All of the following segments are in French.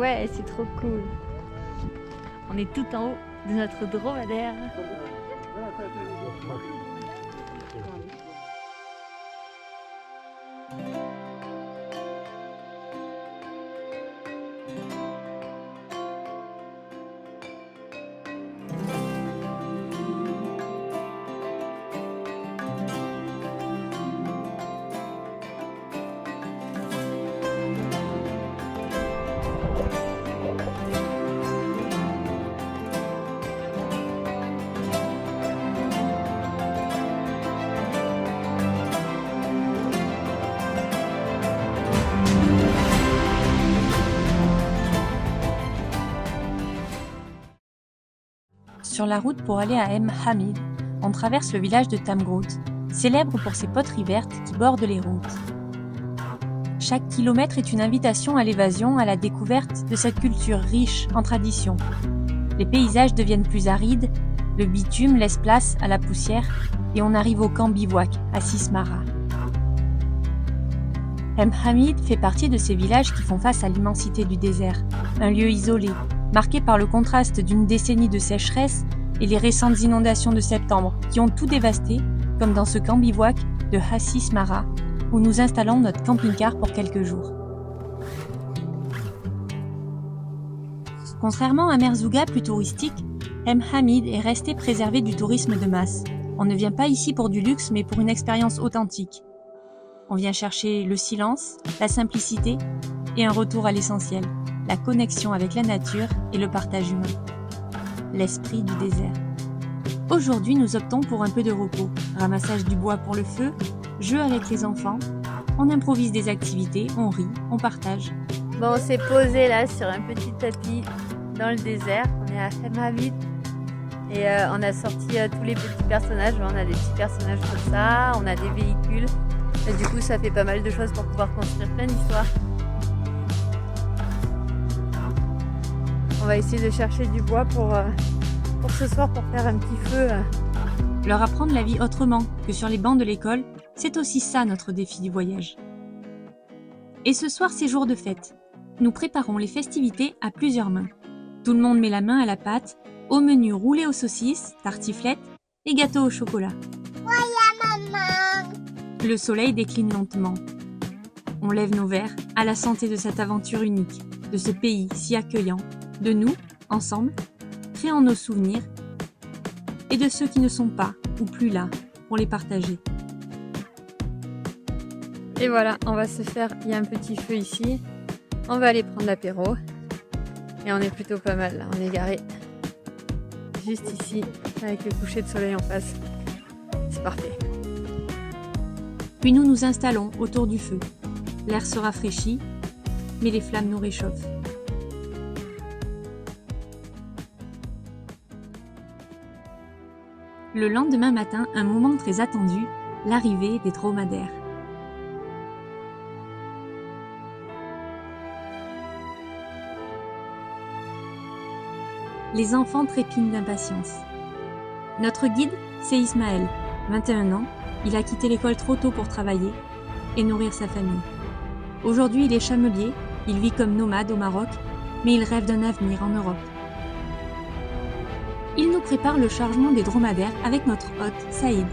Ouais, c'est trop cool. On est tout en haut de notre dromadaire. Sur la route pour aller à Hamid, on traverse le village de Tamgrout, célèbre pour ses poteries vertes qui bordent les routes. Chaque kilomètre est une invitation à l'évasion, à la découverte de cette culture riche en traditions. Les paysages deviennent plus arides, le bitume laisse place à la poussière et on arrive au camp bivouac à Sismara. Hamid fait partie de ces villages qui font face à l'immensité du désert, un lieu isolé, marqué par le contraste d'une décennie de sécheresse et les récentes inondations de septembre qui ont tout dévasté, comme dans ce camp bivouac de Hassis Mara, où nous installons notre camping-car pour quelques jours. Contrairement à Merzouga, plus touristique, Hamid est resté préservé du tourisme de masse. On ne vient pas ici pour du luxe, mais pour une expérience authentique. On vient chercher le silence, la simplicité et un retour à l'essentiel. La connexion avec la nature et le partage humain. L'esprit du désert. Aujourd'hui, nous optons pour un peu de repos. Ramassage du bois pour le feu, jeu avec les enfants, on improvise des activités, on rit, on partage. Bon, on s'est posé là sur un petit tapis dans le désert. On est à Hamid et on a sorti tous les petits personnages. On a des petits personnages comme ça, on a des véhicules. Et du coup, ça fait pas mal de choses pour pouvoir construire plein d'histoires. On va essayer de chercher du bois pour ce soir pour faire un petit feu. Leur apprendre la vie autrement que sur les bancs de l'école, c'est aussi ça notre défi du voyage. Et ce soir, c'est jour de fête. Nous préparons les festivités à plusieurs mains. Tout le monde met la main à la pâte, au menu roulé aux saucisses, tartiflettes et gâteaux au chocolat. Voilà maman. Le soleil décline lentement. On lève nos verres à la santé de cette aventure unique, de ce pays si accueillant, de nous, ensemble, créant nos souvenirs, et de ceux qui ne sont pas ou plus là pour les partager. Et voilà, on va se faire, il y a un petit feu ici, on va aller prendre l'apéro, et on est plutôt pas mal là, on est garé juste ici, avec le coucher de soleil en face. C'est parfait. Puis nous nous installons autour du feu. L'air se rafraîchit, mais les flammes nous réchauffent. Le lendemain matin, un moment très attendu, l'arrivée des dromadaires. Les enfants trépignent d'impatience. Notre guide, c'est Ismaël, 21 ans. Il a quitté l'école trop tôt pour travailler et nourrir sa famille. Aujourd'hui, il est chamelier, il vit comme nomade au Maroc, mais il rêve d'un avenir en Europe. Il nous prépare le chargement des dromadaires avec notre hôte, Saïd.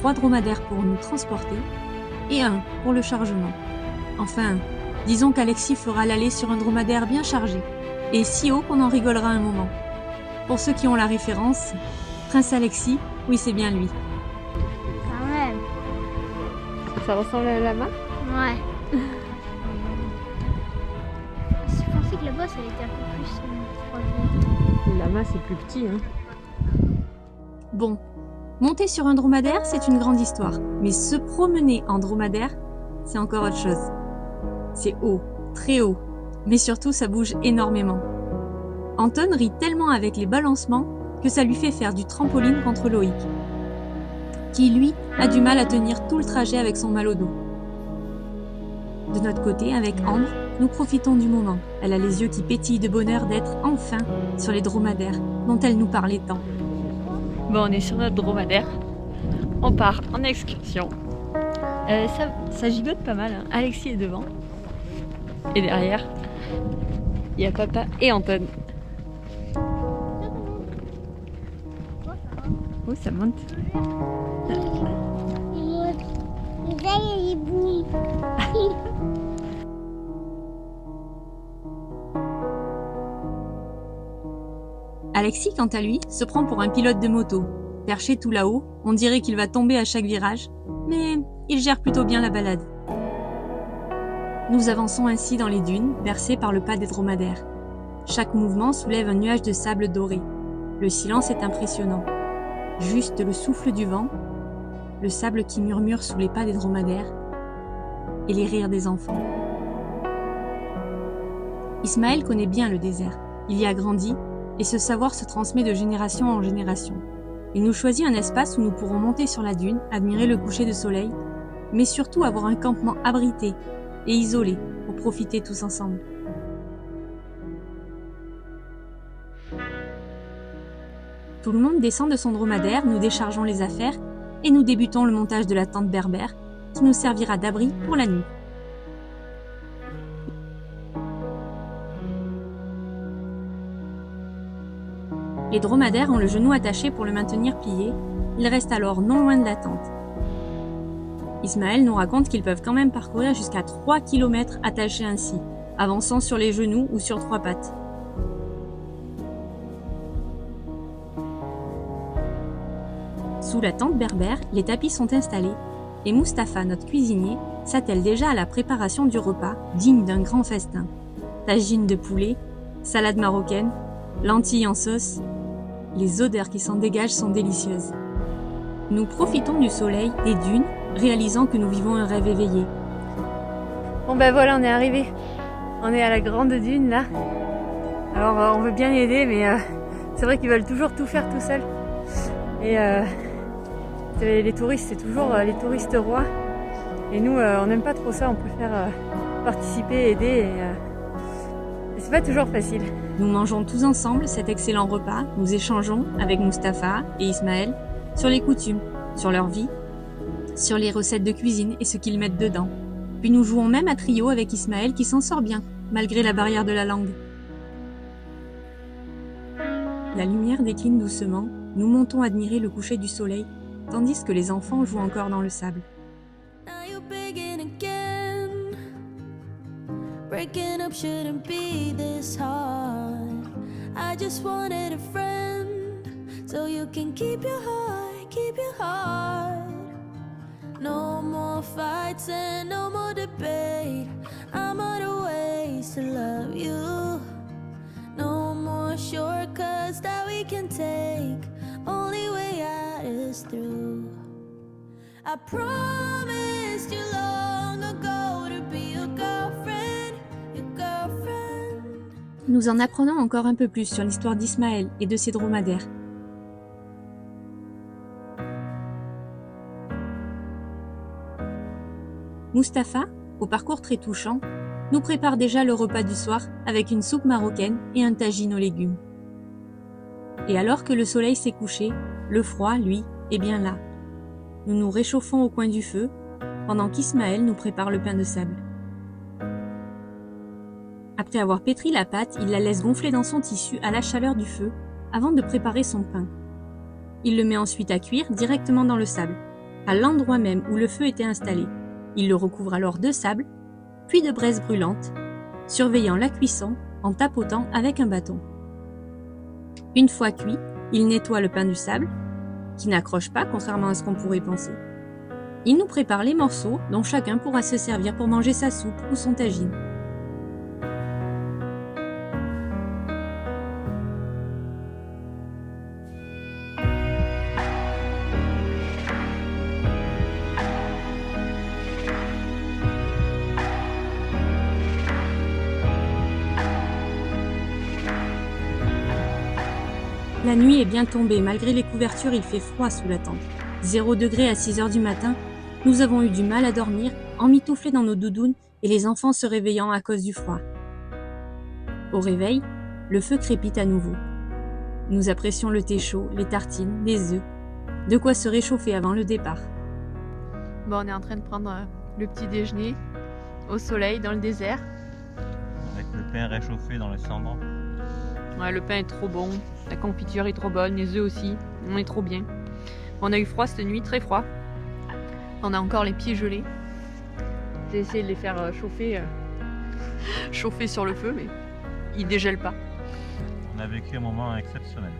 3 dromadaires pour nous transporter et 1 pour le chargement. Enfin, disons qu'Alexis fera l'aller sur un dromadaire bien chargé et si haut qu'on en rigolera un moment. Pour ceux qui ont la référence, Prince Alexis, oui c'est bien lui. Quand même. Ça ressemble à un lama ? Ouais. Je pensais que là-bas ça allait être un peu plus 3D. Le lama c'est plus petit, hein. Bon, monter sur un dromadaire, c'est une grande histoire. Mais se promener en dromadaire, c'est encore autre chose. C'est haut, très haut. Mais surtout, ça bouge énormément. Anton rit tellement avec les balancements que ça lui fait faire du trampoline contre Loïc, qui, lui, a du mal à tenir tout le trajet avec son mal au dos. De notre côté, avec Ambre, nous profitons du moment. Elle a les yeux qui pétillent de bonheur d'être enfin sur les dromadaires dont elle nous parlait tant. Bon, on est sur notre dromadaire. On part en excursion. Ça gigote pas mal, hein. Alexis est devant. Et derrière, Il y a papa et Anton. Oh, ça monte. Alexis, quant à lui, se prend pour un pilote de moto. Perché tout là-haut, on dirait qu'il va tomber à chaque virage, mais il gère plutôt bien la balade. Nous avançons ainsi dans les dunes, bercées par le pas des dromadaires. Chaque mouvement soulève un nuage de sable doré. Le silence est impressionnant. Juste le souffle du vent, le sable qui murmure sous les pas des dromadaires et les rires des enfants. Ismaël connaît bien le désert. Il y a grandi et ce savoir se transmet de génération en génération. Il nous choisit un espace où nous pourrons monter sur la dune, admirer le coucher de soleil, mais surtout avoir un campement abrité et isolé pour profiter tous ensemble. Tout le monde descend de son dromadaire, nous déchargeons les affaires et nous débutons le montage de la tente berbère qui nous servira d'abri pour la nuit. Les dromadaires ont le genou attaché pour le maintenir plié, ils restent alors non loin de la tente. Ismaël nous raconte qu'ils peuvent quand même parcourir jusqu'à 3 km attachés ainsi, avançant sur les genoux ou sur 3 pattes. Sous la tente berbère, les tapis sont installés et Mustapha, notre cuisinier, s'attelle déjà à la préparation du repas digne d'un grand festin. Tagine de poulet, salade marocaine, lentilles en sauce. Les odeurs qui s'en dégagent sont délicieuses. Nous profitons du soleil, des dunes, réalisant que nous vivons un rêve éveillé. Bon ben voilà, on est arrivé. On est à la grande dune là. Alors on veut bien aider, mais c'est vrai qu'ils veulent toujours tout faire tout seuls. Et les touristes, c'est toujours les touristes rois. Et nous, on n'aime pas trop ça, on préfère participer, aider. Et c'est pas toujours facile. Nous mangeons tous ensemble cet excellent repas. Nous échangeons avec Mustapha et Ismaël sur les coutumes, sur leur vie, sur les recettes de cuisine et ce qu'ils mettent dedans. Puis nous jouons même à trio avec Ismaël qui s'en sort bien, malgré la barrière de la langue. La lumière décline doucement, nous montons admirer le coucher du soleil, tandis que les enfants jouent encore dans le sable. Breaking up shouldn't be this hard. I just wanted a friend, so you can keep your heart. No more fights and no more debate. I'm out of ways to love you. No more shortcuts that we can take. Only way out is through. I promised you long ago to be your girlfriend, your girlfriend. Nous en apprenons encore un peu plus sur l'histoire d'Ismaël et de ses dromadaires. Mustapha, au parcours très touchant, nous prépare déjà le repas du soir avec une soupe marocaine et un tagine aux légumes. Et alors que le soleil s'est couché, le froid, lui, est bien là. Nous nous réchauffons au coin du feu, pendant qu'Ismaël nous prépare le pain de sable. Après avoir pétri la pâte, il la laisse gonfler dans son tissu à la chaleur du feu, avant de préparer son pain. Il le met ensuite à cuire directement dans le sable, à l'endroit même où le feu était installé. Il le recouvre alors de sable, puis de braise brûlante, surveillant la cuisson en tapotant avec un bâton. Une fois cuit, il nettoie le pain du sable, qui n'accroche pas contrairement à ce qu'on pourrait penser. Il nous prépare les morceaux dont chacun pourra se servir pour manger sa soupe ou son tagine. La nuit est bien tombée, malgré les couvertures, il fait froid sous la tente. 0 degré à 6 heures du matin, nous avons eu du mal à dormir, emmitouflés dans nos doudounes et les enfants se réveillant à cause du froid. Au réveil, le feu crépite à nouveau. Nous apprécions le thé chaud, les tartines, les œufs, de quoi se réchauffer avant le départ. Bon, on est en train de prendre le petit déjeuner au soleil dans le désert. avec le pain réchauffé dans les cendres. Ouais, le pain est trop bon, la confiture est trop bonne, les œufs aussi, on est trop bien. On a eu froid cette nuit, très froid. On a encore les pieds gelés. J'ai essayé de les faire chauffer sur le feu, mais ils dégèlent pas. On a vécu un moment exceptionnel.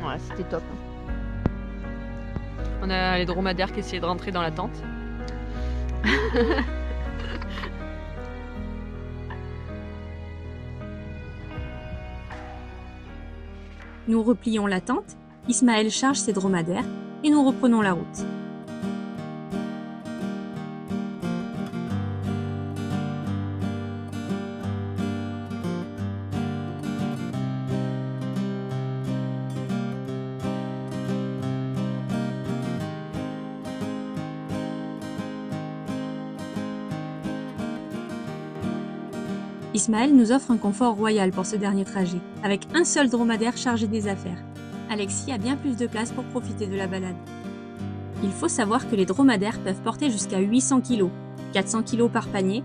Ouais, c'était top. On a les dromadaires qui essayaient de rentrer dans la tente. Nous replions la tente, Ismaël charge ses dromadaires et nous reprenons la route. Ismaël nous offre un confort royal pour ce dernier trajet, avec un seul dromadaire chargé des affaires. Alexis a bien plus de place pour profiter de la balade. Il faut savoir que les dromadaires peuvent porter jusqu'à 800 kg, 400 kg par panier,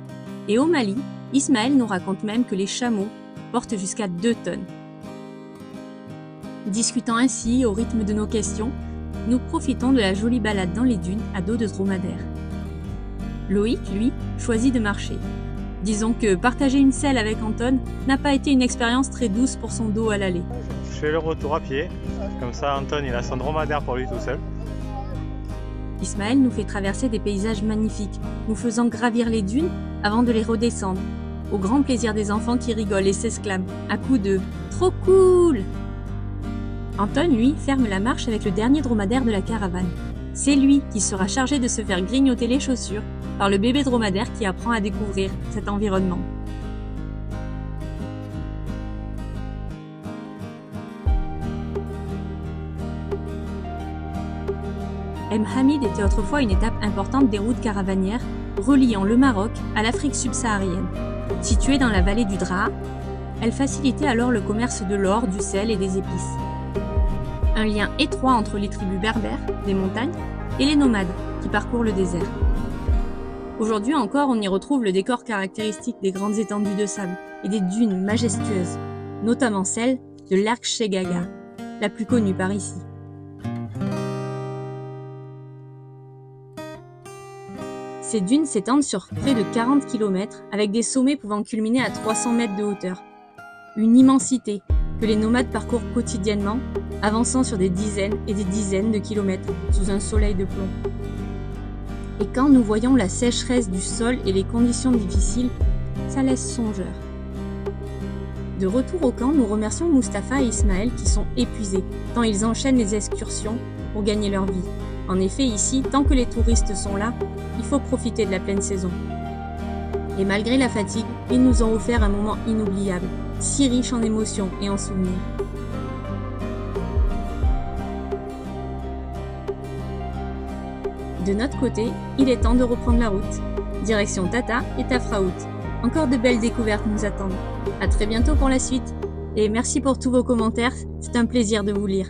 et au Mali, Ismaël nous raconte même que les chameaux portent jusqu'à 2 tonnes. Discutant ainsi au rythme de nos questions, nous profitons de la jolie balade dans les dunes à dos de dromadaire. Loïc, lui, choisit de marcher. Disons que partager une selle avec Anton n'a pas été une expérience très douce pour son dos à l'aller. Je fais le retour à pied, comme ça Anton il a son dromadaire pour lui tout seul. Ismaël nous fait traverser des paysages magnifiques, nous faisant gravir les dunes avant de les redescendre, au grand plaisir des enfants qui rigolent et s'exclament à coups de « Trop cool !» Anton, lui, ferme la marche avec le dernier dromadaire de la caravane. C'est lui qui sera chargé de se faire grignoter les chaussures par le bébé dromadaire qui apprend à découvrir cet environnement. M. Hamid était autrefois une étape importante des routes caravanières reliant le Maroc à l'Afrique subsaharienne. Située dans la vallée du Draa, elle facilitait alors le commerce de l'or, du sel et des épices. Un lien étroit entre les tribus berbères des montagnes et les nomades qui parcourent le désert. Aujourd'hui encore, on y retrouve le décor caractéristique des grandes étendues de sable et des dunes majestueuses, notamment celle de l'Arc Chegaga, la plus connue par ici. Ces dunes s'étendent sur près de 40 km avec des sommets pouvant culminer à 300 mètres de hauteur. Une immensité que les nomades parcourent quotidiennement, avançant sur des dizaines et des dizaines de kilomètres sous un soleil de plomb. Et quand nous voyons la sécheresse du sol et les conditions difficiles, ça laisse songeur. De retour au camp, nous remercions Mustapha et Ismaël qui sont épuisés, tant ils enchaînent les excursions pour gagner leur vie. En effet, ici, tant que les touristes sont là, il faut profiter de la pleine saison. Et malgré la fatigue, ils nous ont offert un moment inoubliable, si riche en émotions et en souvenirs. De notre côté, il est temps de reprendre la route. Direction Tata et Tafraout. Encore de belles découvertes nous attendent. À très bientôt pour la suite. Et merci pour tous vos commentaires, c'est un plaisir de vous lire.